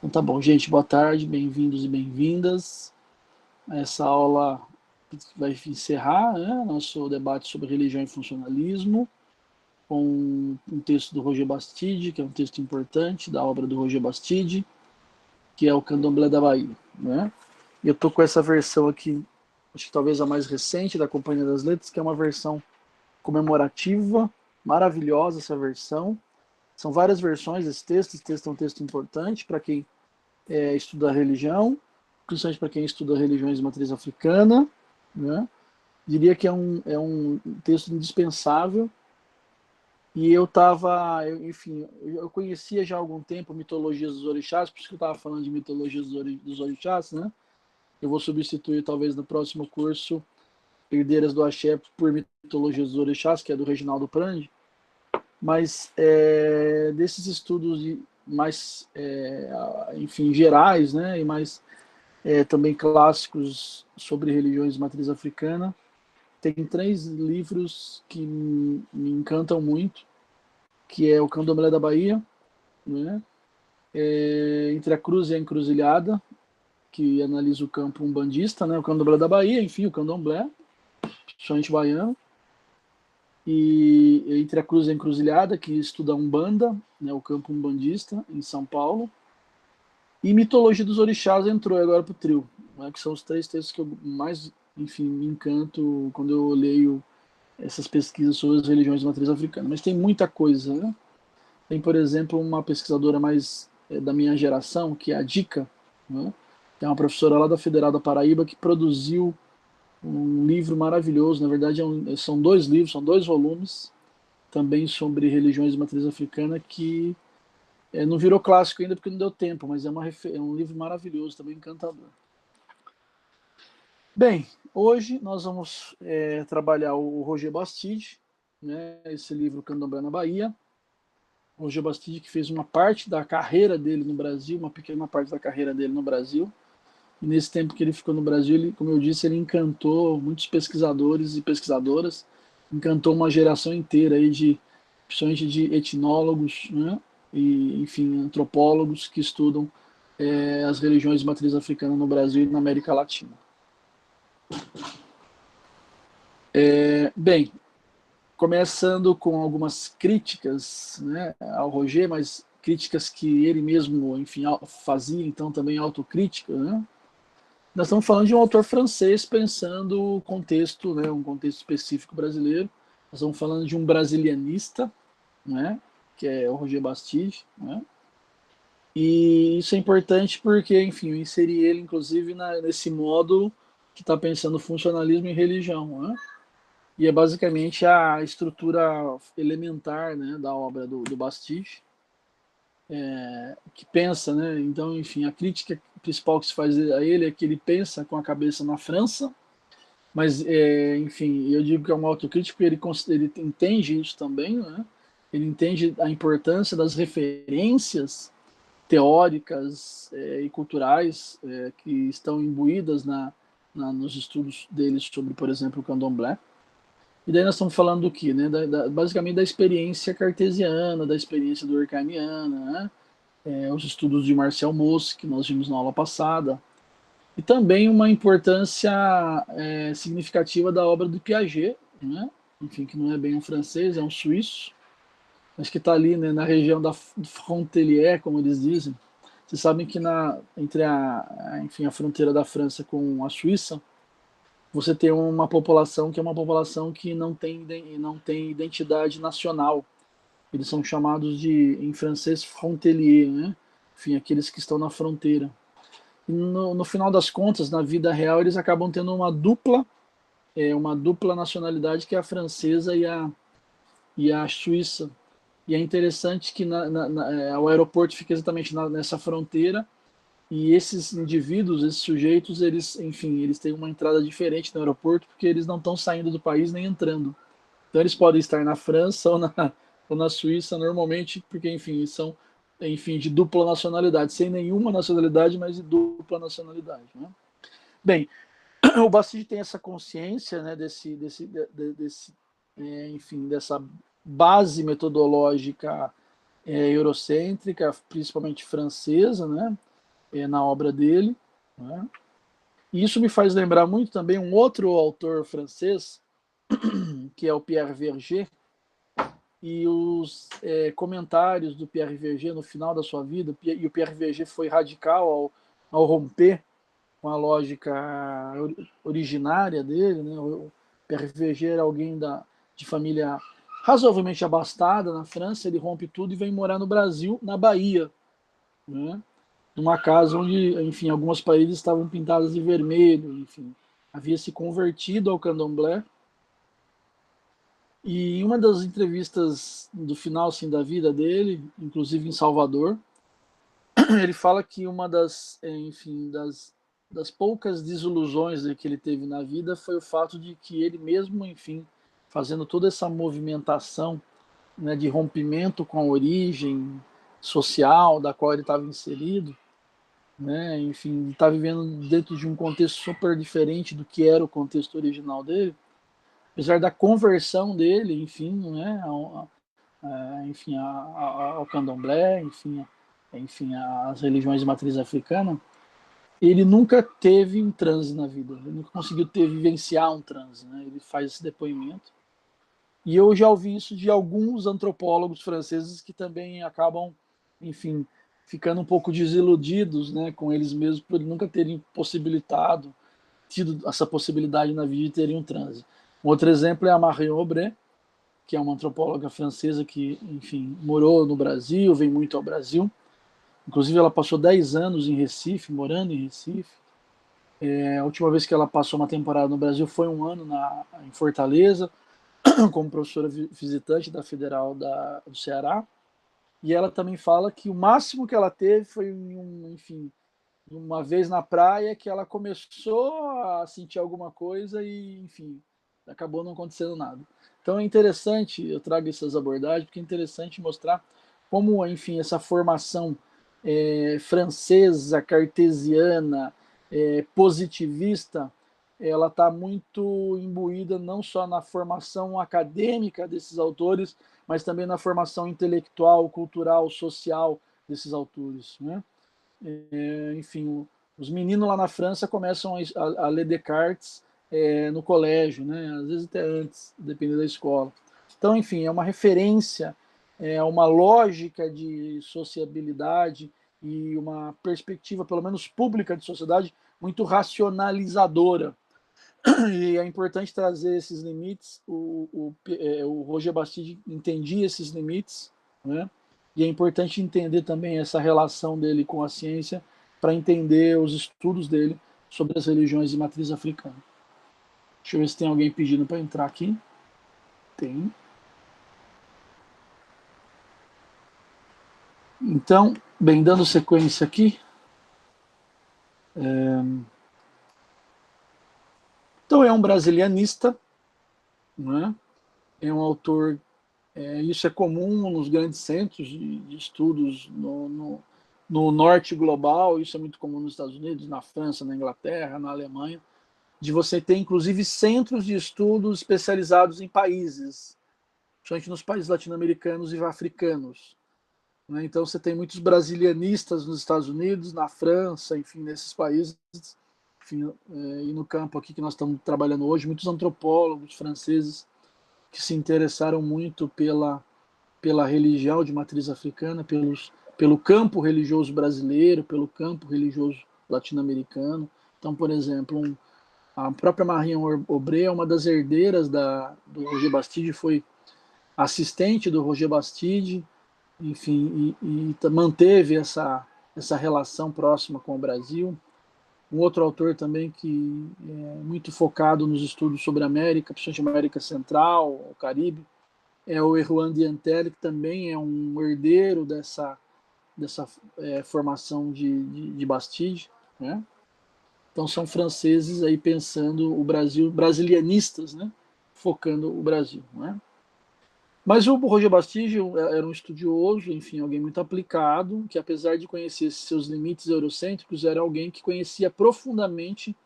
Então tá bom, gente, boa tarde, bem-vindos e bem-vindas. Essa aula vai encerrar, né, nosso debate sobre religião e funcionalismo, com um texto do Roger Bastide, que é um texto importante da obra do Roger Bastide, que é o Candomblé da Bahia. Né? E eu tô com essa versão aqui, acho que talvez a mais recente, da Companhia das Letras, que é uma versão comemorativa, maravilhosa essa versão. São várias versões desse texto. Esse texto é um texto importante para quem estuda religião, principalmente para quem estuda religiões de matriz africana, né? Diria que é um texto indispensável. E eu estava, enfim, eu conhecia já há algum tempo mitologias dos orixás, por isso que eu estava falando de mitologias dos orixás, né? Eu vou substituir, talvez, no próximo curso, Herdeiras do Axé por mitologias dos orixás, que é do Reginaldo Prandi. Mas desses estudos mais, enfim, gerais, né? E mais também clássicos sobre religiões de matriz africana. Tem 3 livros que me encantam muito, que é o Candomblé da Bahia, né? Entre a Cruz e a Encruzilhada, que analisa o campo umbandista, né? O Candomblé da Bahia, enfim, o Candomblé, principalmente baiano. E Entre a Cruz e a Encruzilhada, que estuda a Umbanda, né? O campo umbandista, em São Paulo. E Mitologia dos Orixás entrou agora para o trio, né, que são os 3 textos que eu mais, enfim, me encanto quando eu leio essas pesquisas sobre as religiões de matriz africana. Mas tem muita coisa, né? Tem, por exemplo, uma pesquisadora mais da minha geração, que é a Dica, né? Que é uma professora lá da Federal da Paraíba, que produziu um livro maravilhoso. Na verdade, são 2 livros, são 2 volumes, também sobre religiões de matriz africana, que não virou clássico ainda porque não deu tempo, mas é um livro maravilhoso, também encantador. Bem, hoje nós vamos trabalhar o Roger Bastide, né, esse livro Candomblé na Bahia. O Roger Bastide, que fez uma parte da carreira dele no Brasil, uma pequena parte da carreira dele no Brasil. E nesse tempo que ele ficou no Brasil, ele, como eu disse, ele encantou muitos pesquisadores e pesquisadoras, encantou uma geração inteira aí principalmente de etnólogos, né, e, enfim, antropólogos que estudam as religiões de matriz africana no Brasil e na América Latina. Bem, começando com algumas críticas, né, ao Roger, mas críticas que ele mesmo, enfim, fazia, então também autocrítica, né? Nós estamos falando de um autor francês pensando o contexto, né, um contexto específico brasileiro. Nós estamos falando de um brasilianista, né, que é o Roger Bastide, né? E isso é importante porque, enfim, eu inseri ele, inclusive, nesse módulo que está pensando funcionalismo e religião, né? E é basicamente a estrutura elementar, né, da obra do Bastide, que pensa, né? Então, enfim, a crítica principal que se faz a ele é que ele pensa com a cabeça na França, mas, enfim, eu digo que é um autocrítico porque ele entende isso também, né? Ele entende a importância das referências teóricas e culturais que estão imbuídas nos estudos dele sobre, por exemplo, o candomblé. E daí nós estamos falando do que, né? Basicamente da experiência cartesiana, da experiência durkheimiana, né? Os estudos de Marcel Mauss, que nós vimos na aula passada, e também uma importância significativa da obra do Piaget, né? Enfim, que não é bem um francês, é um suíço, mas que está ali, né, na região da Frontelier, como eles dizem. Vocês sabem que entre enfim, a fronteira da França com a Suíça, você tem uma população que é uma população que não tem identidade nacional. Eles são chamados em francês, frontelier, né? Enfim, aqueles que estão na fronteira. E no final das contas, na vida real, eles acabam tendo uma dupla nacionalidade, que é a francesa e a suíça. E é interessante que o aeroporto fica exatamente nessa fronteira, e esses indivíduos, esses sujeitos, eles, enfim, eles têm uma entrada diferente no aeroporto, porque eles não estão saindo do país nem entrando. Então eles podem estar na França ou na Suíça normalmente, porque, enfim, são, enfim, de dupla nacionalidade, sem nenhuma nacionalidade, mas de dupla nacionalidade, né? Bem, o Bastide tem essa consciência, né, enfim, dessa base metodológica eurocêntrica, principalmente francesa, né? na obra dele, né? E isso me faz lembrar muito também um outro autor francês, que é o Pierre Verger, e os comentários do Pierre Verger no final da sua vida, e o Pierre Verger foi radical ao romper com a lógica originária dele, né? O Pierre Verger era alguém de família razoavelmente abastada na França, ele rompe tudo e vem morar no Brasil, na Bahia, né? Numa casa onde, enfim, algumas paredes estavam pintadas de vermelho, enfim, havia se convertido ao candomblé. E em uma das entrevistas do final, assim, da vida dele, inclusive em Salvador, ele fala que uma enfim, das poucas desilusões que ele teve na vida foi o fato de que ele mesmo, enfim, fazendo toda essa movimentação, né, de rompimento com a origem social da qual ele estava inserido, né, enfim, está vivendo dentro de um contexto super diferente do que era o contexto original dele, apesar da conversão dele, enfim, né, enfim, ao candomblé, enfim, às religiões de matriz africana, ele nunca teve um transe na vida, ele nunca conseguiu vivenciar um transe, né? Ele faz esse depoimento. E eu já ouvi isso de alguns antropólogos franceses que também acabam, enfim, ficando um pouco desiludidos, né, com eles mesmos por nunca terem tido essa possibilidade na vida de terem um transe. Um outro exemplo é a Marion Aubry, que é uma antropóloga francesa que, enfim, morou no Brasil, vem muito ao Brasil. Inclusive, ela passou 10 anos em Recife, morando em Recife. A última vez que ela passou uma temporada no Brasil foi um ano em Fortaleza, como professora visitante da Federal do Ceará. E ela também fala que o máximo que ela teve foi, enfim, uma vez na praia que ela começou a sentir alguma coisa e, enfim, acabou não acontecendo nada. Então é interessante, eu trago essas abordagens, porque é interessante mostrar como, enfim, essa formação francesa, cartesiana, positivista, ela está muito imbuída não só na formação acadêmica desses autores, mas também na formação intelectual, cultural, social desses autores, né? Enfim, os meninos lá na França começam a ler Descartes no colégio, né? Às vezes até antes, dependendo da escola. Então, enfim, é uma referência, é uma lógica de sociabilidade e uma perspectiva, pelo menos pública, de sociedade muito racionalizadora. E é importante trazer esses limites. O Roger Bastide entendia esses limites, né? E é importante entender também essa relação dele com a ciência para entender os estudos dele sobre as religiões de matriz africana. Deixa eu ver se tem alguém pedindo para entrar aqui. Tem. Então, bem, dando sequência aqui. Então, é um brasilianista, né? É um autor. Isso é comum nos grandes centros de estudos no norte global, isso é muito comum nos Estados Unidos, na França, na Inglaterra, na Alemanha, de você ter, inclusive, centros de estudos especializados em países, principalmente nos países latino-americanos e africanos. Né? Então, você tem muitos brasilianistas nos Estados Unidos, na França, enfim, nesses países. Enfim, e no campo aqui que nós estamos trabalhando hoje, muitos antropólogos franceses que se interessaram muito pela religião de matriz africana, pelo campo religioso brasileiro, pelo campo religioso latino-americano. Então, por exemplo, a própria Marion Aubry é uma das herdeiras do Roger Bastide, foi assistente do Roger Bastide, enfim, e manteve essa relação próxima com o Brasil. Um outro autor também que é muito focado nos estudos sobre a América, principalmente a América Central, o Caribe, é o Erwan Diantelli, que também é um herdeiro dessa formação de Bastide, né? Então são franceses aí pensando o Brasil, brasilianistas, né? Focando o Brasil, né? Mas o Roger Bastide era um estudioso, enfim, alguém muito aplicado, que apesar de conhecer seus limites eurocêntricos, era alguém que conhecia profundamente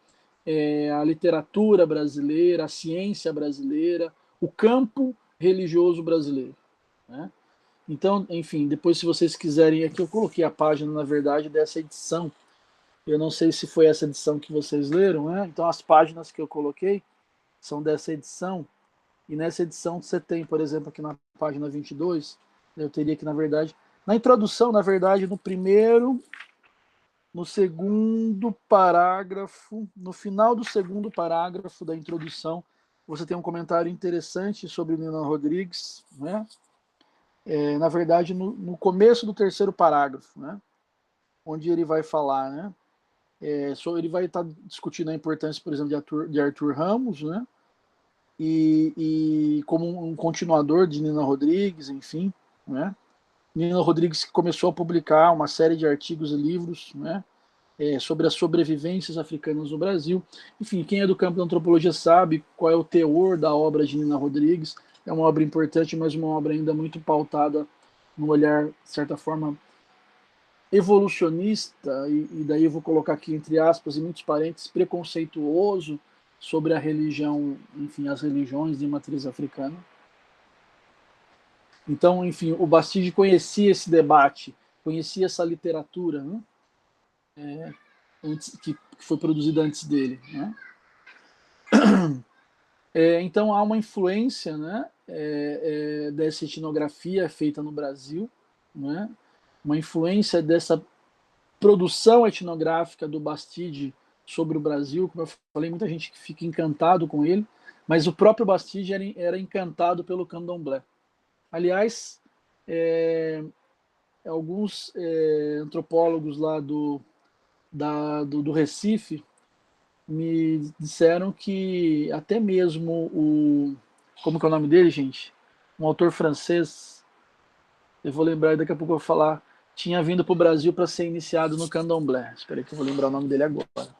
a literatura brasileira, a ciência brasileira, o campo religioso brasileiro, né? Então, enfim, depois se vocês quiserem, aqui eu coloquei a página, na verdade, dessa edição Eu não sei se foi essa edição que vocês leram, né? Então as páginas que eu coloquei são dessa edição, e nessa edição você tem, por exemplo, aqui na página 22, eu teria que, na verdade, na introdução, na verdade, no primeiro, no segundo parágrafo, no final do segundo parágrafo da introdução, você tem um comentário interessante sobre Nina Rodrigues, né? Na verdade, no começo do terceiro parágrafo, né? Onde ele vai falar, né? Ele vai estar discutindo a importância, por exemplo, de Arthur Ramos, né? E como um continuador de Nina Rodrigues, enfim, né? Nina Rodrigues começou a publicar uma série de artigos e livros, né? Sobre as sobrevivências africanas no Brasil. Enfim, quem é do campo da antropologia sabe qual é o teor da obra de Nina Rodrigues. É uma obra importante, mas uma obra ainda muito pautada no olhar, de certa forma, evolucionista, e daí eu vou colocar aqui entre aspas e muitos parênteses, preconceituoso sobre a religião, enfim, as religiões de matriz africana. Então, enfim, o Bastide conhecia esse debate, conhecia essa literatura, né? Que foi produzida antes dele, né? Então há uma influência, né, dessa etnografia feita no Brasil, né? Uma influência dessa produção etnográfica do Bastide sobre o Brasil. Como eu falei, muita gente que fica encantado com ele, mas o próprio Bastide era encantado pelo candomblé. Aliás, alguns antropólogos lá do Recife me disseram que até mesmo como que é o nome dele, gente? Um autor francês, eu vou lembrar, daqui a pouco eu vou falar, tinha vindo para o Brasil para ser iniciado no candomblé. Espera aí que eu vou lembrar o nome dele agora.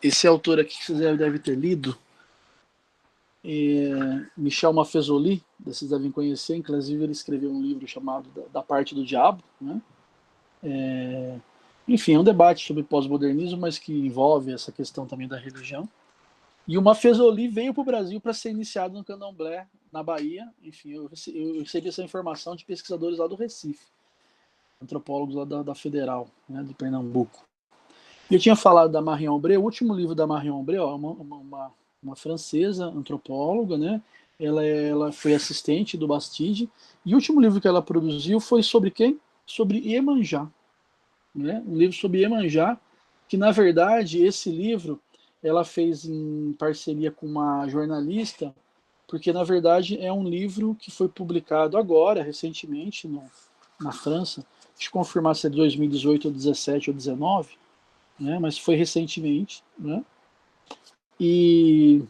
Esse autor aqui que vocês devem ter lido, Michel Maffezoli, vocês devem conhecer, inclusive ele escreveu um livro chamado Da Parte do Diabo, né? Enfim, é um debate sobre pós-modernismo, mas que envolve essa questão também da religião. E o Maffezoli veio para o Brasil para ser iniciado no candomblé, na Bahia. Enfim, eu recebi essa informação de pesquisadores lá do Recife, antropólogos lá da Federal, né, de Pernambuco. E eu tinha falado da Marion Aubry, o último livro da Marion Aubry, ó, uma francesa antropóloga, né? Ela foi assistente do Bastide, e o último livro que ela produziu foi sobre quem? Sobre Iemanjá, né? Um livro sobre Iemanjá, que na verdade esse livro ela fez em parceria com uma jornalista, porque na verdade é um livro que foi publicado agora, recentemente, na França. Deixa eu confirmar se é de 2018 ou 17 ou 19, né? Mas foi recentemente, né? E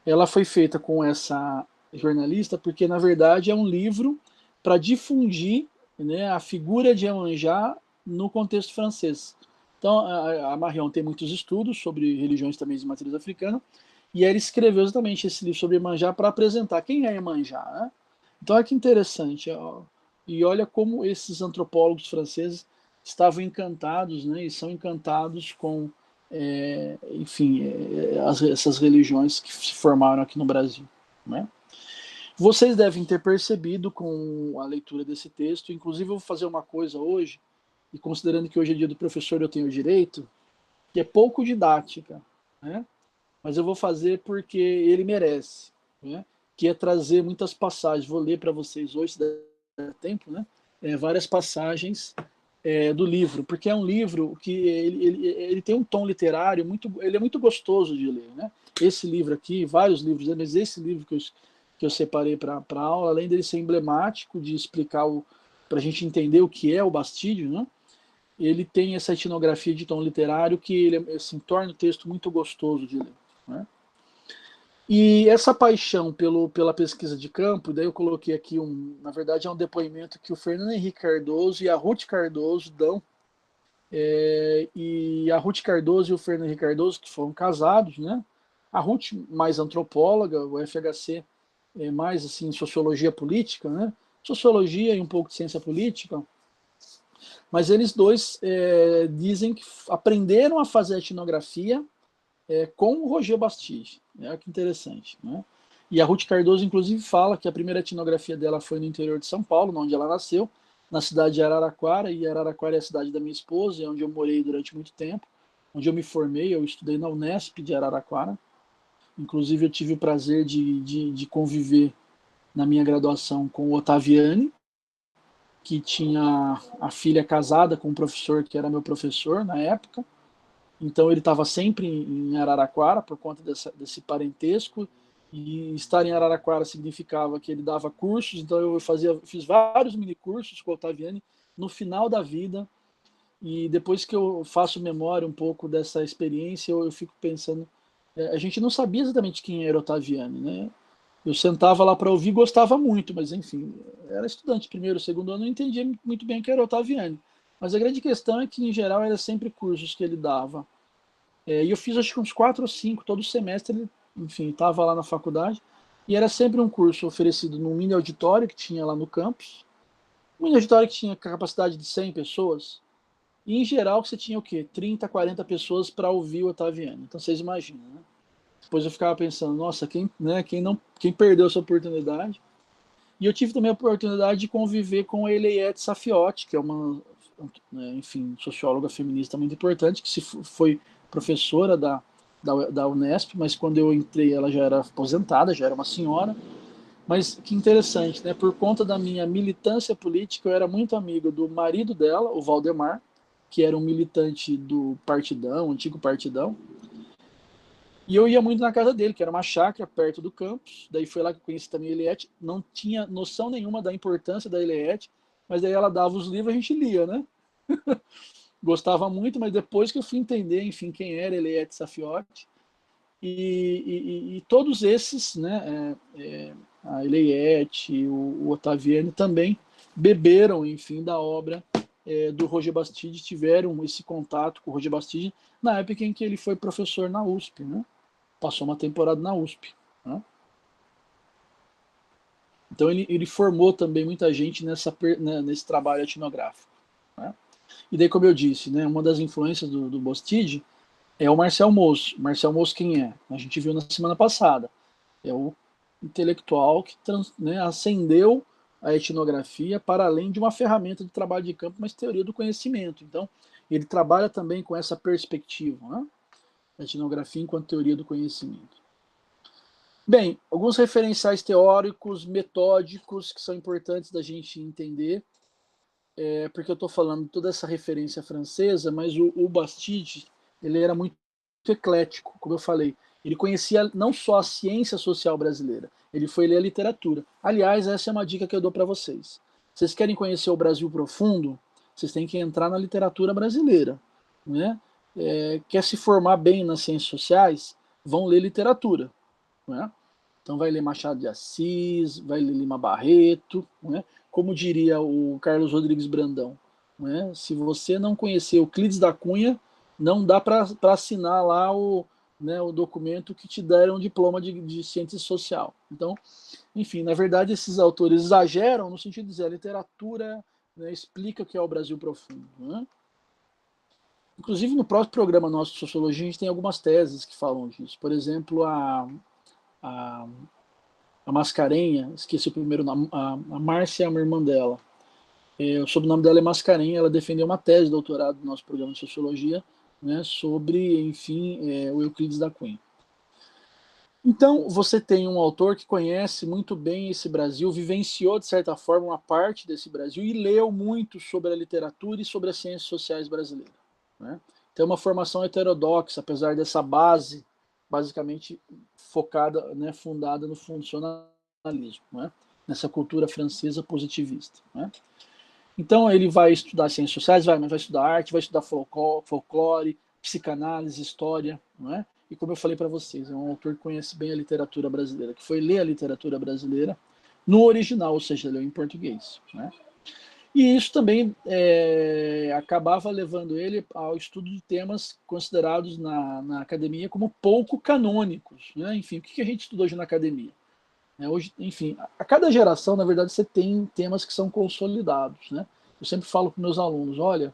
ela foi feita com essa jornalista porque na verdade é um livro para difundir, né, a figura de Iemanjá no contexto francês. Então a Marion tem muitos estudos sobre religiões também de matriz africana, e ela escreveu exatamente esse livro sobre Iemanjá para apresentar quem é Iemanjá, né? Então olha que interessante, ó. E olha como esses antropólogos franceses estavam encantados, né, e são encantados com, enfim, essas religiões que se formaram aqui no Brasil, né? Vocês devem ter percebido com a leitura desse texto, inclusive eu vou fazer uma coisa hoje, e considerando que hoje é dia do professor eu tenho direito, que é pouco didática, né? Mas eu vou fazer porque ele merece, né? Que é trazer muitas passagens. Vou ler para vocês hoje, se der tempo, né? Várias passagens do livro, porque é um livro que ele tem um tom literário ele é muito gostoso de ler, né? Esse livro aqui, vários livros, mas esse livro que eu separei para a aula, além dele ser emblemático, de explicar para a gente entender o que é o Bastídio, né? Ele tem essa etnografia de tom literário que ele assim, torna o texto muito gostoso de ler, né? E essa paixão pela pesquisa de campo, daí eu coloquei aqui na verdade é um depoimento que o Fernando Henrique Cardoso e a Ruth Cardoso dão, e a Ruth Cardoso e o Fernando Henrique Cardoso, que foram casados, né? A Ruth mais antropóloga, o FHC mais assim sociologia política, né? Sociologia e um pouco de ciência política. Mas eles dois dizem que aprenderam a fazer etnografia com o Roger Bastide. Que interessante, né? E a Ruth Cardoso, inclusive, fala que a primeira etnografia dela foi no interior de São Paulo, onde ela nasceu, na cidade de Araraquara, e Araraquara é a cidade da minha esposa, onde eu morei durante muito tempo, onde eu me formei, eu estudei na Unesp de Araraquara. Inclusive, eu tive o prazer de conviver na minha graduação com o Ottaviani, que tinha a filha casada com um professor que era meu professor na época. Então ele estava sempre em Araraquara por conta desse parentesco, e estar em Araraquara significava que ele dava cursos, então eu fiz vários minicursos com o Ottaviani no final da vida, e depois que eu faço memória um pouco dessa experiência, eu fico pensando, a gente não sabia exatamente quem era o Ottaviani, né? Eu sentava lá para ouvir, gostava muito, mas enfim, era estudante primeiro, segundo ano, não entendia muito bem o que era o Ottaviani. Mas a grande questão é que, em geral, era sempre cursos que ele dava. E eu fiz acho que uns 4 ou 5, todo semestre ele, enfim, estava lá na faculdade, e era sempre um curso oferecido num mini auditório que tinha lá no campus, um mini auditório que tinha capacidade de 100 pessoas, e em geral você tinha o quê? 30, 40 pessoas para ouvir o Ottaviani. Então vocês imaginam, né? Depois eu ficava pensando, nossa, quem perdeu essa oportunidade? E eu tive também a oportunidade de conviver com a Eliette Safiotti, que é uma, enfim, socióloga feminista muito importante, que foi professora da Unesp, mas quando eu entrei ela já era aposentada, já era uma senhora. Mas que interessante, né? Por conta da minha militância política, eu era muito amigo do marido dela, o Valdemar, que era um militante do Partidão, antigo Partidão. E eu ia muito na casa dele, que era uma chácara perto do campus. Daí foi lá que eu conheci também a Eliette. Não tinha noção nenhuma da importância da Eliette, mas daí ela dava os livros e a gente lia, né? Gostava muito, mas depois que eu fui entender, enfim, quem era Eliette Safiotti. E todos esses, né, a Eliette, o Ottaviani também beberam, enfim, da obra do Roger Bastide, tiveram esse contato com o Roger Bastide na época em que ele foi professor na USP, né? Passou uma temporada na USP. Né? Então ele formou também muita gente nesse trabalho etnográfico. Né? E daí, como eu disse, né, uma das influências do Bastide é o Marcel Mauss. Marcel Mauss quem é? A gente viu na semana passada. É o intelectual que ascendeu a etnografia para além de uma ferramenta de trabalho de campo, mas teoria do conhecimento. Então, ele trabalha também com essa perspectiva, né? A etnografia enquanto teoria do conhecimento. Bem, alguns referenciais teóricos, metódicos, que são importantes da gente entender, porque eu estou falando toda essa referência francesa, mas o Bastide, ele era muito eclético, como eu falei. Ele conhecia não só a ciência social brasileira, ele foi ler a literatura. Aliás, essa é uma dica que eu dou para vocês. Vocês querem conhecer o Brasil profundo? Vocês têm que entrar na literatura brasileira. Né? Quer se formar bem nas ciências sociais? Vão ler literatura. Né? Então vai ler Machado de Assis, vai ler Lima Barreto, né? Como diria o Carlos Rodrigues Brandão, né? Se você não conhecer Euclides da Cunha, não dá para assinar lá o documento que te deram um diploma de ciência social. Então, enfim, na verdade esses autores exageram no sentido de dizer a literatura, né, explica o que é o Brasil profundo. Né? Inclusive no próprio programa nosso de Sociologia a gente tem algumas teses que falam disso. Por exemplo, a Mascarenha, esqueci o primeiro nome, a Márcia é uma irmã dela. O sobrenome dela é Mascarenha, ela defendeu uma tese de doutorado no nosso programa de Sociologia, né, sobre, enfim, o Euclides da Cunha. Então, você tem um autor que conhece muito bem esse Brasil, vivenciou, de certa forma, uma parte desse Brasil e leu muito sobre a literatura e sobre as ciências sociais brasileiras. Né? Tem uma formação heterodoxa, apesar dessa base basicamente focada, né, fundada no funcionalismo, né? Nessa cultura francesa positivista. Né? Então ele vai estudar ciências sociais, mas vai estudar arte, vai estudar folclore, psicanálise, história, não é? E como eu falei para vocês, é um autor que conhece bem a literatura brasileira, que foi ler a literatura brasileira no original, ou seja, leu em português. Né? E isso também acabava levando ele ao estudo de temas considerados na academia como pouco canônicos. Né? Enfim, o que a gente estuda hoje na academia? Hoje, enfim, a cada geração, na verdade, você tem temas que são consolidados. Né? Eu sempre falo para meus alunos, olha,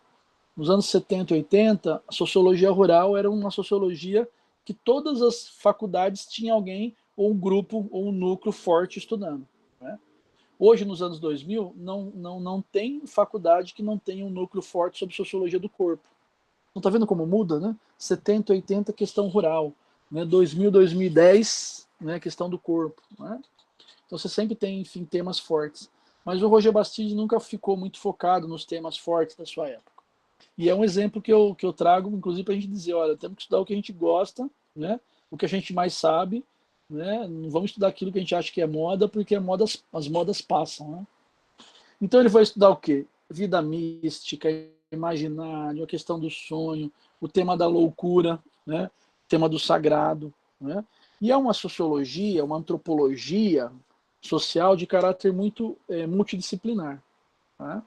nos anos 70 e 80, a sociologia rural era uma sociologia que todas as faculdades tinham alguém, ou um grupo, ou um núcleo forte estudando. Né? Hoje, nos anos 2000, não tem faculdade que não tenha um núcleo forte sobre sociologia do corpo. Não está vendo como muda, né? 70, 80, questão rural. Né? 2000, 2010, né? Questão do corpo. Né? Então você sempre tem, enfim, temas fortes. Mas o Roger Bastide nunca ficou muito focado nos temas fortes da sua época. E é um exemplo que eu trago, inclusive, para a gente dizer, olha, temos que estudar o que a gente gosta, né? O que a gente mais sabe, né? Não vamos estudar aquilo que a gente acha que é moda, porque as modas passam, né? Então ele vai estudar o quê? Vida mística, imaginário, a questão do sonho, o tema da loucura, né? O tema do sagrado, né? E é uma sociologia, uma antropologia social de caráter muito multidisciplinar. Né?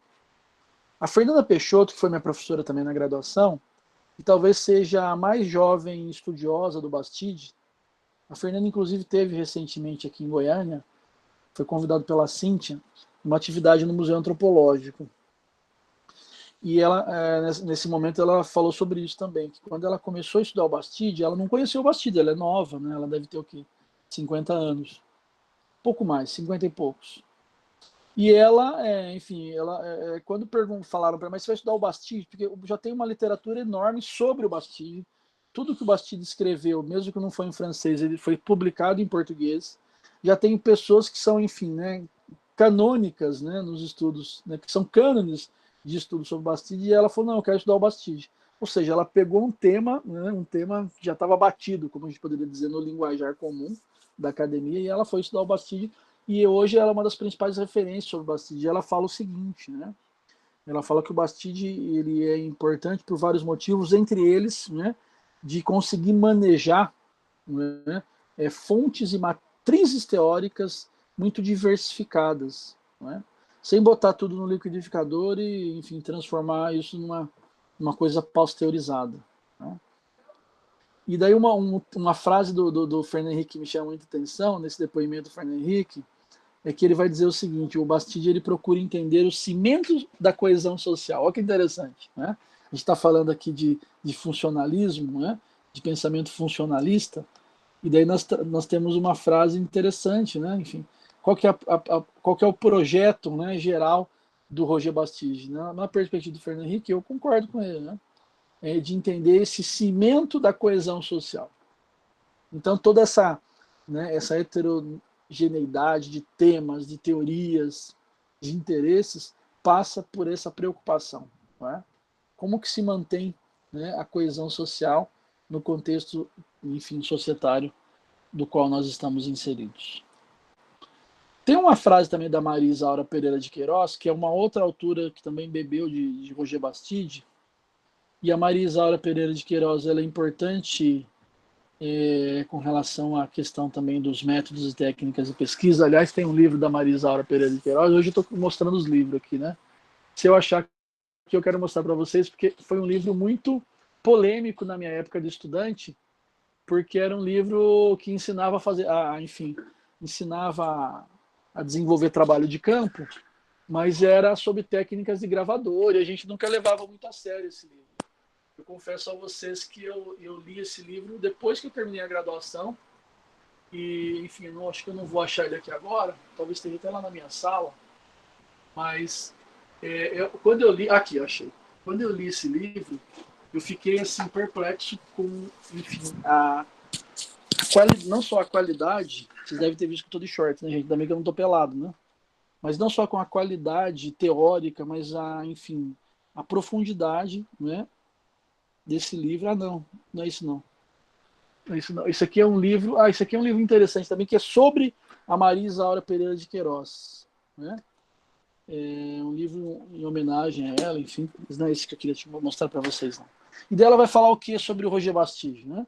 A Fernanda Peixoto, que foi minha professora também na graduação, e talvez seja a mais jovem estudiosa do Bastide, a Fernanda inclusive teve recentemente aqui em Goiânia, foi convidado pela Cíntia, uma atividade no Museu Antropológico. E ela, nesse momento, ela falou sobre isso também, que quando ela começou a estudar o Bastide, ela não conheceu o Bastide, ela é nova, né? Ela deve ter o quê? 50 anos. Pouco mais, 50 e poucos. E ela, enfim, quando falaram para ela, mas você vai estudar o Bastide? Porque já tem uma literatura enorme sobre o Bastide. Tudo que o Bastide escreveu, mesmo que não foi em francês, ele foi publicado em português. Já tem pessoas que são, enfim, né, canônicas, né, nos estudos, né, que são cânones de estudo sobre o Bastide, e ela falou, não, eu quero estudar o Bastide. Ou seja, ela pegou um tema que já estava batido, como a gente poderia dizer, no linguajar comum da academia, e ela foi estudar o Bastide, e hoje ela é uma das principais referências sobre o Bastide. Ela fala o seguinte, né? Ela fala que o Bastide ele é importante por vários motivos, entre eles, né, de conseguir manejar, né, fontes e matrizes teóricas muito diversificadas, né, sem botar tudo no liquidificador e, enfim, transformar isso numa coisa pasteurizada. Né. E daí uma frase do Fernando Henrique que me chama muita atenção, nesse depoimento do Fernando Henrique, é que ele vai dizer o seguinte, o Bastide ele procura entender os cimentos da coesão social. Olha que interessante. Né? A gente está falando aqui de funcionalismo, né? De pensamento funcionalista, e daí nós temos uma frase interessante, né? Enfim, qual que é o projeto, né, geral do Roger Bastide? Né? Na perspectiva do Fernando Henrique, eu concordo com ele, né? De entender esse cimento da coesão social. Então, toda essa heterogeneidade de temas, de teorias, de interesses, passa por essa preocupação. Né? Como que se mantém, né, a coesão social no contexto, enfim, societário do qual nós estamos inseridos. Tem uma frase também da Maria Isaura Pereira de Queiroz, que é uma outra autora que também bebeu de Roger Bastide, e a Maria Isaura Pereira de Queiroz ela é importante com relação à questão também dos métodos e técnicas de pesquisa. Aliás, tem um livro da Maria Isaura Pereira de Queiroz, hoje eu estou mostrando os livros aqui, né? Se eu achar que eu quero mostrar para vocês, porque foi um livro muito polêmico na minha época de estudante, porque era um livro que ensinava a fazer, enfim, ensinava a desenvolver trabalho de campo, mas era sobre técnicas de gravador, e a gente nunca levava muito a sério esse livro. Eu confesso a vocês que eu li esse livro depois que eu terminei a graduação. E, enfim, acho que eu não vou achar ele aqui agora. Talvez esteja até lá na minha sala. Mas, quando eu li... Aqui, achei. Quando eu li esse livro, eu fiquei, assim, perplexo com, enfim, não só a qualidade... Vocês devem ter visto que eu estou de short, né, gente? Também que eu não estou pelado, né? Mas não só com a qualidade teórica, mas, enfim, a profundidade, né, desse livro. Não é isso não. Isso não. Isso aqui é um livro. Isso aqui é um livro interessante também, que é sobre a Maria Isaura Pereira de Queiroz. Né? É um livro em homenagem a ela, enfim. Mas não é isso que eu queria mostrar para vocês, não. E dela vai falar o que sobre o Roger Bastide, né?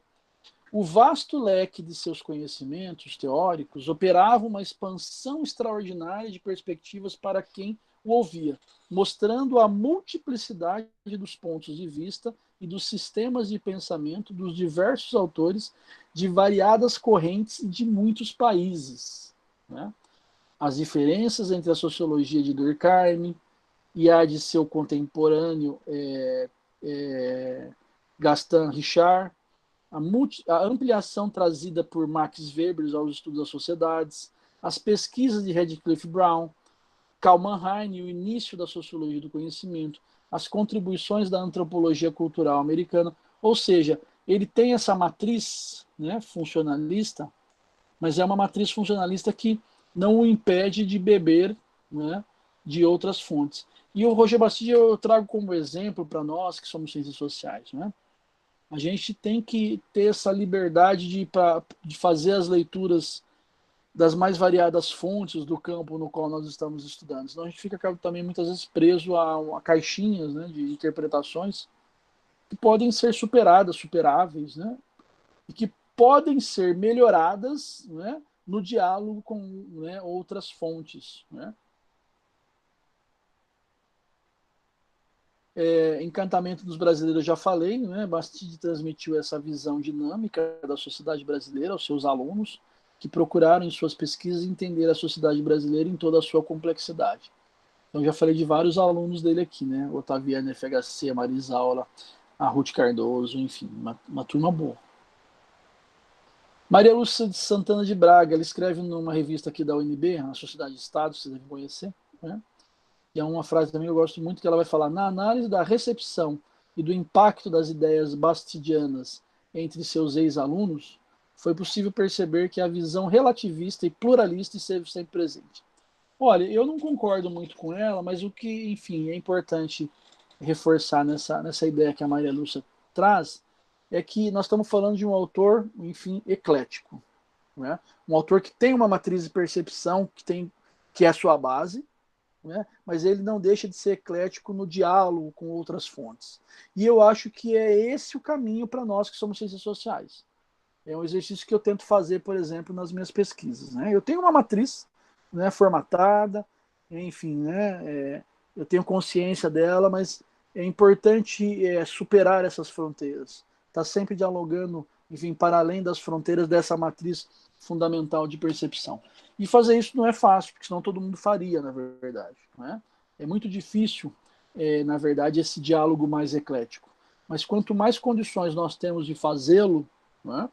O vasto leque de seus conhecimentos teóricos operava uma expansão extraordinária de perspectivas para quem o ouvia, mostrando a multiplicidade dos pontos de vista e dos sistemas de pensamento dos diversos autores de variadas correntes e de muitos países. Né? As diferenças entre a sociologia de Durkheim, e a de seu contemporâneo Gaston Richard, a ampliação trazida por Max Weber aos estudos das sociedades, as pesquisas de Radcliffe Brown, Kalman Heine e o início da sociologia do conhecimento, as contribuições da antropologia cultural americana, ou seja, ele tem essa matriz, né, funcionalista, mas é uma matriz funcionalista que não o impede de beber, né, de outras fontes. E o Roger Bastide eu trago como exemplo para nós que somos ciências sociais, né? A gente tem que ter essa liberdade de fazer as leituras das mais variadas fontes do campo no qual nós estamos estudando. Senão a gente fica também muitas vezes preso a caixinhas, né, de interpretações que podem ser superadas, superáveis, né, e que podem ser melhoradas, né, no diálogo com, né, outras fontes, né. Encantamento dos Brasileiros, eu já falei, né? Bastide transmitiu essa visão dinâmica da sociedade brasileira aos seus alunos, que procuraram em suas pesquisas entender a sociedade brasileira em toda a sua complexidade. Então, já falei de vários alunos dele aqui, né? Otaviano FHC, a Marisaula, a Ruth Cardoso, enfim, uma turma boa. Maria Lúcia de Santana de Braga, ela escreve numa revista aqui da UNB, a Sociedade de Estado, vocês devem conhecer, né? E é uma frase também que eu gosto muito, que ela vai falar: na análise da recepção e do impacto das ideias bastidianas entre seus ex-alunos, foi possível perceber que a visão relativista e pluralista esteve sempre presente. Olha, eu não concordo muito com ela, mas o que, enfim, é importante reforçar nessa ideia que a Maria Lúcia traz é que nós estamos falando de um autor, enfim, eclético, né? Um autor que tem uma matriz de percepção que é a sua base, né? Mas ele não deixa de ser eclético no diálogo com outras fontes. E eu acho que é esse o caminho para nós que somos ciências sociais. É um exercício que eu tento fazer, por exemplo, nas minhas pesquisas, né? Eu tenho uma matriz, né, formatada, enfim, né, eu tenho consciência dela, mas é importante superar essas fronteiras. Está sempre dialogando, enfim, para além das fronteiras dessa matriz fundamental de percepção. E fazer isso não é fácil, porque senão todo mundo faria, na verdade. Né? É muito difícil, na verdade, esse diálogo mais eclético. Mas quanto mais condições nós temos de fazê-lo, né,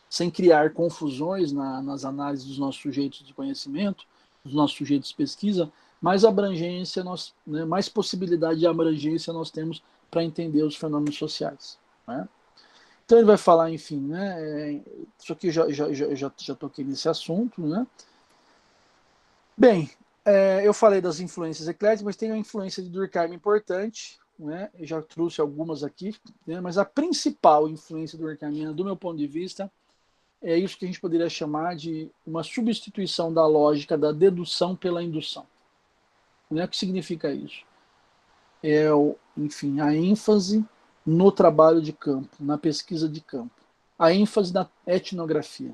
sem criar confusões nas análises dos nossos sujeitos de conhecimento, dos nossos sujeitos de pesquisa, mais abrangência, né, mais possibilidade de abrangência nós temos para entender os fenômenos sociais. Né? Então ele vai falar, enfim, né, isso aqui já toquei nesse assunto. Né? Bem, eu falei das influências ecléticas, mas tem a influência de Durkheim importante, né? Eu já trouxe algumas aqui, né? Mas a principal influência do Durkheim, do meu ponto de vista, é isso que a gente poderia chamar de uma substituição da lógica da dedução pela indução. O que significa isso? Enfim, a ênfase no trabalho de campo, na pesquisa de campo. A ênfase na etnografia.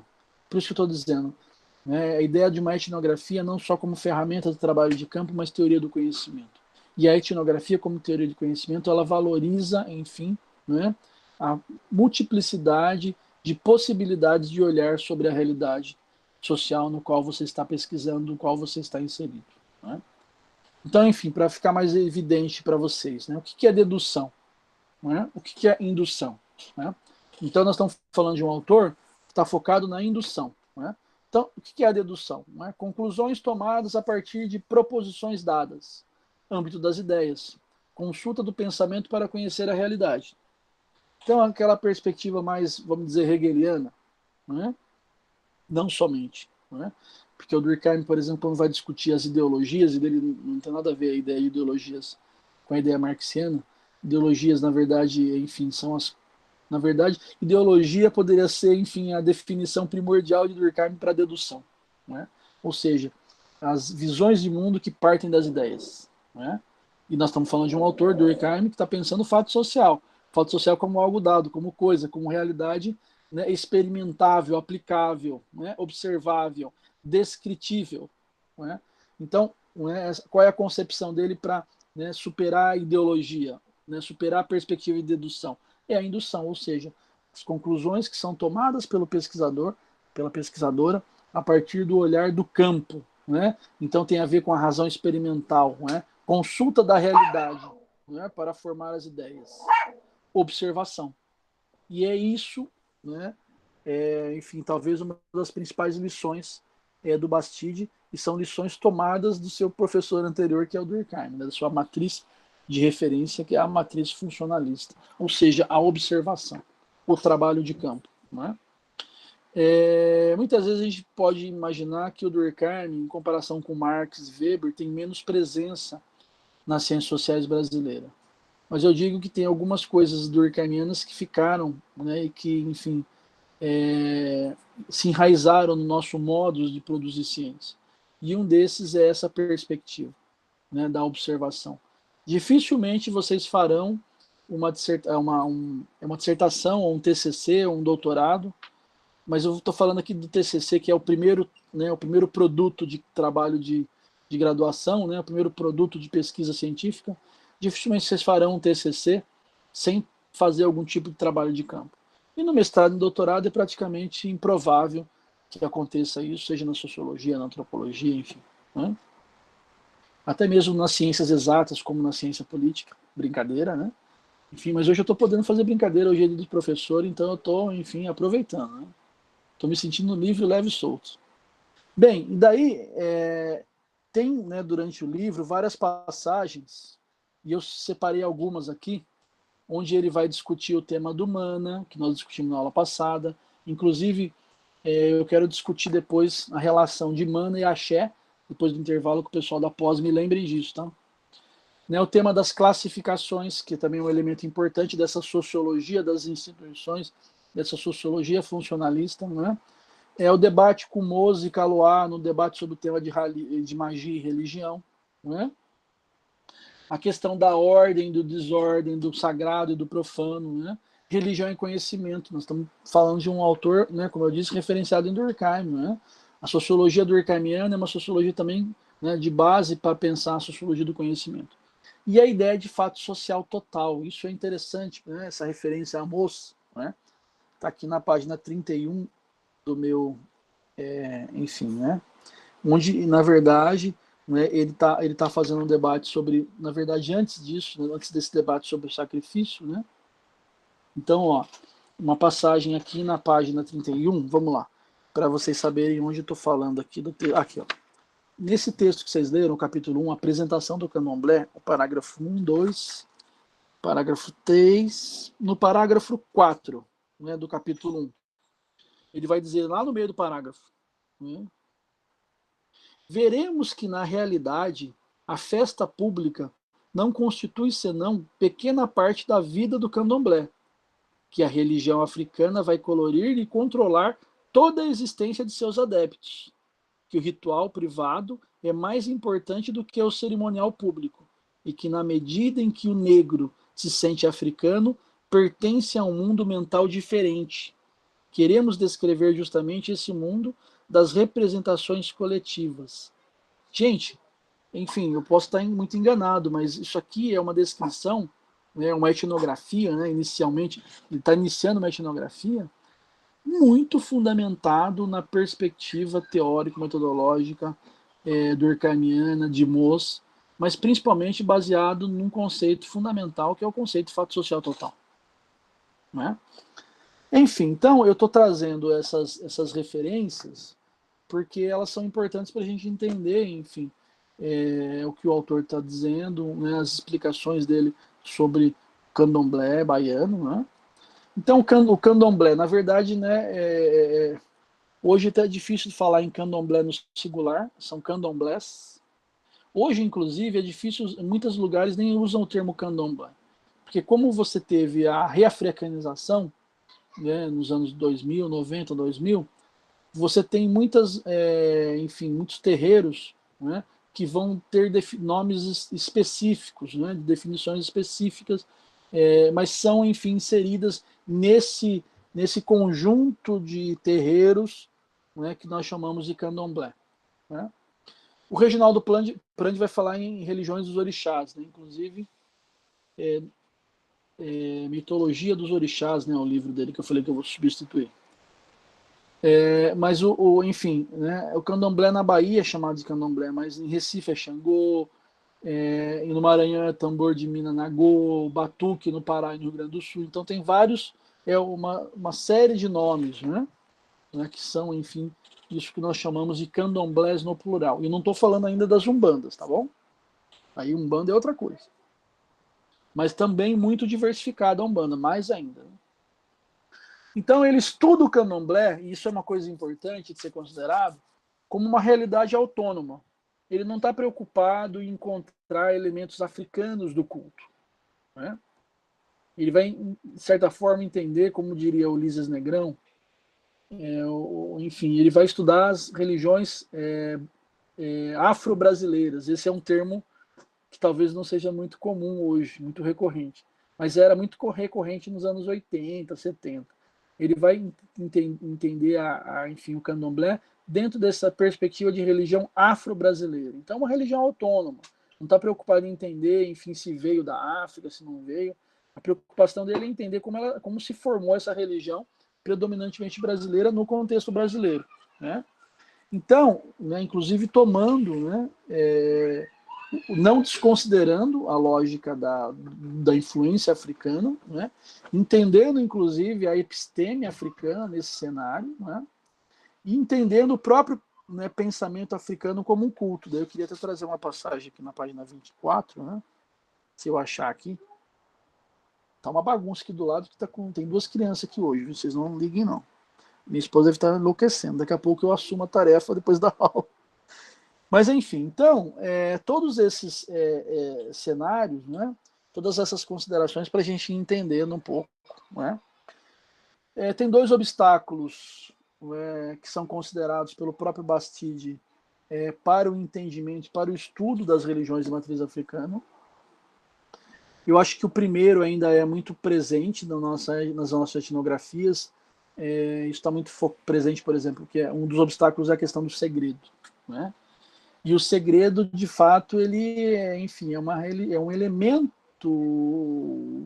Por isso que eu estou dizendo, né, a ideia de uma etnografia não só como ferramenta de trabalho de campo, mas teoria do conhecimento. E a etnografia, como teoria de conhecimento, ela valoriza, enfim, né, a multiplicidade de possibilidades de olhar sobre a realidade social no qual você está pesquisando, no qual você está inserido. Né? Então, enfim, para ficar mais evidente para vocês, né, o que é dedução? Né? O que é indução? Né? Então, nós estamos falando de um autor que está focado na indução. Né? Então, o que é a dedução? Né? Conclusões tomadas a partir de proposições dadas, âmbito das ideias, consulta do pensamento para conhecer a realidade. Então, aquela perspectiva mais, vamos dizer, hegeliana, né? Não somente. Né? Porque o Durkheim, por exemplo, quando vai discutir as ideologias, e dele não tem nada a ver a ideia de ideologias com a ideia marxiana, ideologias, na verdade, enfim, são as... Na verdade, ideologia poderia ser, enfim, a definição primordial de Durkheim para a dedução. Né? Ou seja, as visões de mundo que partem das ideias. Né? E nós estamos falando de um autor, Durkheim, que está pensando o fato social. O fato social como algo dado, como coisa, como realidade, né, experimentável, aplicável, né, observável, descritível. Né? Então, né, qual é a concepção dele para, né, superar a ideologia, né, superar a perspectiva de dedução? É a indução, ou seja, as conclusões que são tomadas pelo pesquisador, pela pesquisadora, a partir do olhar do campo. Né? Então tem a ver com a razão experimental, né? Consulta da realidade, né, para formar as ideias. Observação. E é isso, né, enfim, talvez uma das principais lições do Bastide, e são lições tomadas do seu professor anterior, que é o Durkheim, né, da sua matriz de referência, que é a matriz funcionalista, ou seja, a observação, o trabalho de campo. Né? Muitas vezes a gente pode imaginar que o Durkheim, em comparação com Marx e Weber, tem menos presença nas ciências sociais brasileiras. Mas eu digo que tem algumas coisas durkheimianas que ficaram, né, e que, enfim, se enraizaram no nosso modo de produzir ciência. E um desses é essa perspectiva, né, da observação. Dificilmente vocês farão uma dissertação, ou um TCC, ou um doutorado, mas eu estou falando aqui do TCC, que é o primeiro, né, o primeiro produto de trabalho de graduação, né, o primeiro produto de pesquisa científica. Dificilmente vocês farão um TCC sem fazer algum tipo de trabalho de campo. E no mestrado e doutorado é praticamente improvável que aconteça isso, seja na sociologia, na antropologia, enfim. Né? Até mesmo nas ciências exatas, como na ciência política, brincadeira, né? Enfim, mas hoje eu estou podendo fazer brincadeira, hoje é dia do professor, então eu estou, enfim, aproveitando, né? Estou me sentindo livre, leve e solto. Bem, e daí tem, né, durante o livro, várias passagens, e eu separei algumas aqui, onde ele vai discutir o tema do mana, que nós discutimos na aula passada. Inclusive, eu quero discutir depois a relação de mana e axé, depois do intervalo, que o pessoal da pós me lembre disso, tá? Né, o tema das classificações, que também é um elemento importante dessa sociologia das instituições, dessa sociologia funcionalista, né? O debate com Mose e Caloá, no debate sobre o tema de magia e religião, né? A questão da ordem, do desordem, do sagrado e do profano, né? Religião e conhecimento. Nós estamos falando de um autor, né, como eu disse, referenciado em Durkheim. Né? A sociologia durkheimiana é uma sociologia também, né, de base para pensar a sociologia do conhecimento. E a ideia de fato social total. Isso é interessante, né? Essa referência a Amos, né? Está aqui na página 31 do meu, enfim, né? Onde, na verdade, né, ele tá fazendo um debate sobre, na verdade, antes disso, né, antes desse debate sobre o sacrifício, né? Então, ó, uma passagem aqui na página 31, vamos lá, para vocês saberem onde eu estou falando aqui. Aqui, ó. Nesse texto que vocês leram, capítulo 1, apresentação do candomblé, o parágrafo 1, 2, parágrafo 3, no parágrafo 4, né, do capítulo 1, ele vai dizer lá no meio do parágrafo, né, veremos que, na realidade, a festa pública não constitui senão pequena parte da vida do candomblé, que a religião africana vai colorir e controlar toda a existência de seus adeptos, que o ritual privado é mais importante do que o cerimonial público, e que, na medida em que o negro se sente africano, pertence a um mundo mental diferente. Queremos descrever justamente esse mundo das representações coletivas. Gente, enfim, eu posso estar muito enganado, mas isso aqui é uma descrição, né, uma etnografia, né, inicialmente, ele está iniciando uma etnografia muito fundamentado na perspectiva teórico-metodológica durkheimiana, de Moss, mas principalmente baseado num conceito fundamental, que é o conceito de fato social total. Né? Enfim, então eu estou trazendo essas referências porque elas são importantes para a gente entender, enfim, o que o autor está dizendo, né, as explicações dele sobre candomblé baiano, né? Então, o candomblé, na verdade, né, hoje até é difícil de falar em candomblé no singular, são candomblés. Hoje, inclusive, é difícil, em muitos lugares nem usam o termo candomblé, porque como você teve a reafricanização, né, nos anos 2000, 90, 2000, você tem enfim, muitos terreiros, né, que vão ter nomes específicos, né, de definições específicas, mas são, enfim, inseridas nesse conjunto de terreiros, né, que nós chamamos de candomblé. Né? O Reginaldo Prandi vai falar em religiões dos orixás, né, inclusive Mitologia dos Orixás, né, o livro dele que eu falei que eu vou substituir. Mas enfim, né, o candomblé na Bahia é chamado de candomblé, mas em Recife é Xangô, e no Maranhão é tambor de mina nagô, batuque no Pará e no Rio Grande do Sul. Então tem vários, uma série de nomes, né? Que são, enfim, isso que nós chamamos de candomblés no plural. E não estou falando ainda das umbandas, tá bom? Aí umbanda é outra coisa. Mas também muito diversificada a umbanda, mais ainda. Então ele estuda o candomblé, e isso é uma coisa importante de ser considerado, como uma realidade autônoma. Ele não está preocupado em encontrar elementos africanos do culto, né? Ele vai, de certa forma, entender, como diria Ulisses Negrão, enfim, ele vai estudar as religiões afro-brasileiras. Esse é um termo que talvez não seja muito comum hoje, muito recorrente, mas era muito recorrente nos anos 80, 70. Ele vai entender enfim, o candomblé dentro dessa perspectiva de religião afro-brasileira. Então, é uma religião autônoma. Não está preocupado em entender, enfim, se veio da África, se não veio. A preocupação dele é entender como se formou essa religião predominantemente brasileira no contexto brasileiro, né? Então, né, inclusive tomando, né, não desconsiderando a lógica da influência africana, né, entendendo inclusive a episteme africana nesse cenário, né, e entendendo o próprio, né, pensamento africano como um culto. Daí eu queria até trazer uma passagem aqui na página 24, né, se eu achar aqui. Tá uma bagunça aqui do lado que tem duas crianças aqui hoje, vocês não liguem não. Minha esposa deve estar enlouquecendo. Daqui a pouco eu assumo a tarefa depois da aula. Mas, enfim, então, todos esses cenários, né, todas essas considerações para a gente entender um pouco. Né? Tem dois obstáculos que são considerados pelo próprio Bastide para o entendimento, para o estudo das religiões de matriz africana. Eu acho que o primeiro ainda é muito presente nas nossas etnografias. Isso está muito presente, por exemplo, que um dos obstáculos é a questão do segredo. Né? E o segredo, de fato, ele enfim, é um elemento,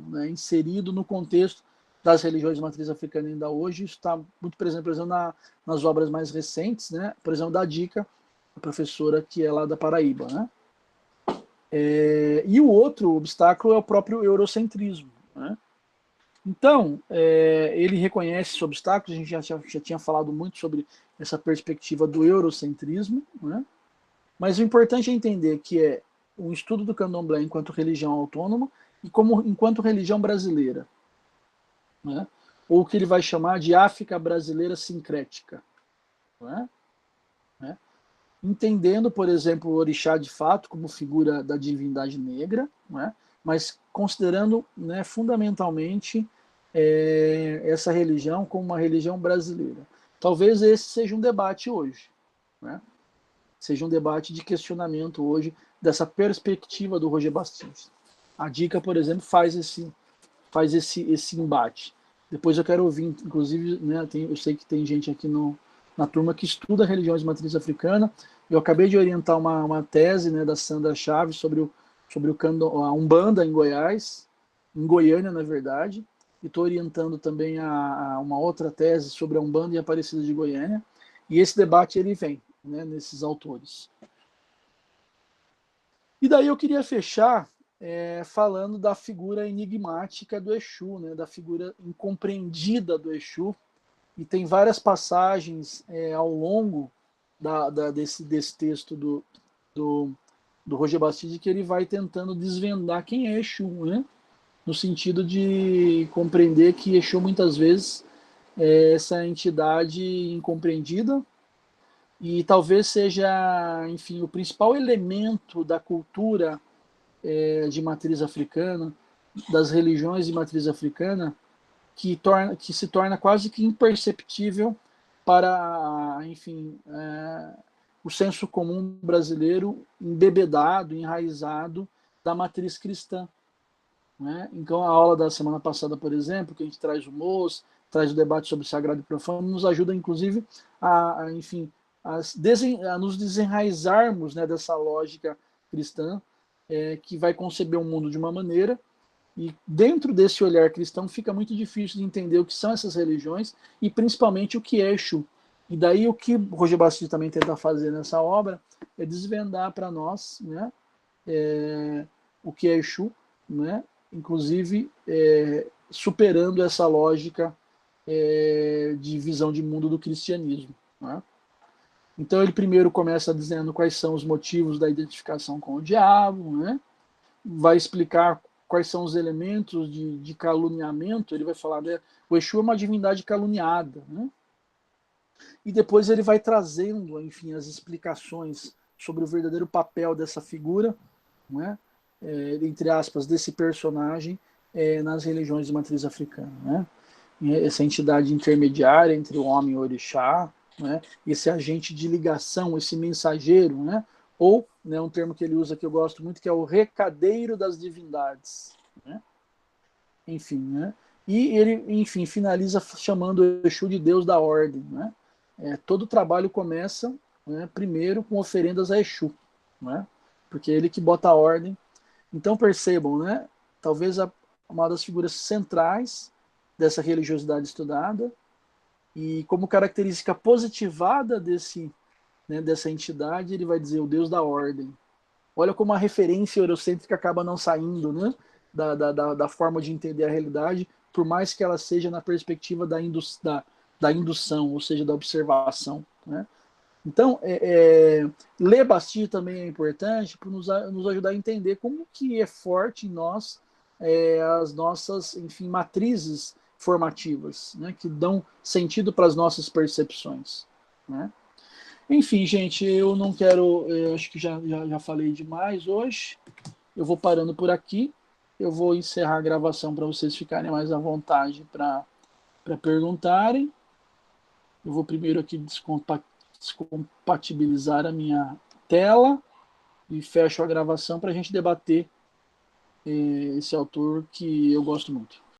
né, inserido no contexto das religiões de matriz africana ainda hoje. Isso está muito presente, por exemplo, nas obras mais recentes, né? Por exemplo, da Dica, a professora que é lá da Paraíba. Né? E o outro obstáculo é o próprio eurocentrismo. Né? Então, ele reconhece esse obstáculo, a gente já tinha falado muito sobre essa perspectiva do eurocentrismo, né? Mas o importante é entender que é um estudo do candomblé enquanto religião autônoma e enquanto religião brasileira. Né? Ou o que ele vai chamar de África brasileira sincrética. Né? Entendendo, por exemplo, o orixá de fato como figura da divindade negra, né? Mas considerando, né, fundamentalmente essa religião como uma religião brasileira. Talvez esse seja um debate hoje. Né? Seja um debate de questionamento hoje dessa perspectiva do Roger Bastide. A Dica, por exemplo, faz esse embate. Depois eu quero ouvir, inclusive, né, eu sei que tem gente aqui na turma que estuda religiões de matriz africana. Eu acabei de orientar uma tese, né, da Sandra Chaves sobre a Umbanda em Goiás, em Goiânia, na verdade, e estou orientando também a uma outra tese sobre a Umbanda em Aparecida de Goiânia. E esse debate ele vem, né, nesses autores. E daí eu queria fechar falando da figura enigmática do Exu, né, da figura incompreendida do Exu. E tem várias passagens ao longo desse texto do Roger Bastide que ele vai tentando desvendar quem é Exu, né? No sentido de compreender que Exu muitas vezes é essa entidade incompreendida, e talvez seja, enfim, o principal elemento da cultura de matriz africana, das religiões de matriz africana, que se torna quase que imperceptível para, enfim, o senso comum brasileiro embebedado, enraizado da matriz cristã. Né? Então, a aula da semana passada, por exemplo, que a gente traz o MOS, traz o debate sobre sagrado e profano, nos ajuda, inclusive, enfim, a nos desenraizarmos, né, dessa lógica cristã, que vai conceber o mundo de uma maneira, e dentro desse olhar cristão fica muito difícil de entender o que são essas religiões e principalmente o que é Exu. E daí o que Roger Bastide também tenta fazer nessa obra é desvendar para nós, né, o que é Exu, né? Inclusive superando essa lógica de visão de mundo do cristianismo. Né? Então ele primeiro começa dizendo quais são os motivos da identificação com o diabo, né? Vai explicar quais são os elementos de caluniamento, ele vai falar, né? O Exu é uma divindade caluniada, né? E depois ele vai trazendo, enfim, as explicações sobre o verdadeiro papel dessa figura, né? Entre aspas, desse personagem nas religiões de matriz africana, né? Essa entidade intermediária entre o homem e o orixá, né? Esse agente de ligação, esse mensageiro, né? Ou, né, um termo que ele usa que eu gosto muito, que é o recadeiro das divindades, né? Enfim, né? E ele, enfim, finaliza chamando o Exu de Deus da ordem, né? Todo o trabalho começa, né, primeiro com oferendas a Exu, né? Porque é ele que bota a ordem. Então percebam, né? Talvez uma das figuras centrais dessa religiosidade estudada e como característica positivada dessa entidade, ele vai dizer o Deus da ordem. Olha como a referência eurocêntrica acaba não saindo, né? Da forma de entender a realidade, por mais que ela seja na perspectiva da indução, ou seja, da observação. Né? Então, ler Bastille também é importante para nos ajudar a entender como que é forte em nós as nossas, enfim, matrizes formativas, né? Que dão sentido para as nossas percepções. Né? Enfim, gente, eu não quero. Eu acho que já falei demais hoje. Eu vou parando por aqui. Eu vou encerrar a gravação para vocês ficarem mais à vontade para perguntarem. Eu vou primeiro aqui descompatibilizar a minha tela e fecho a gravação para a gente debater esse autor que eu gosto muito.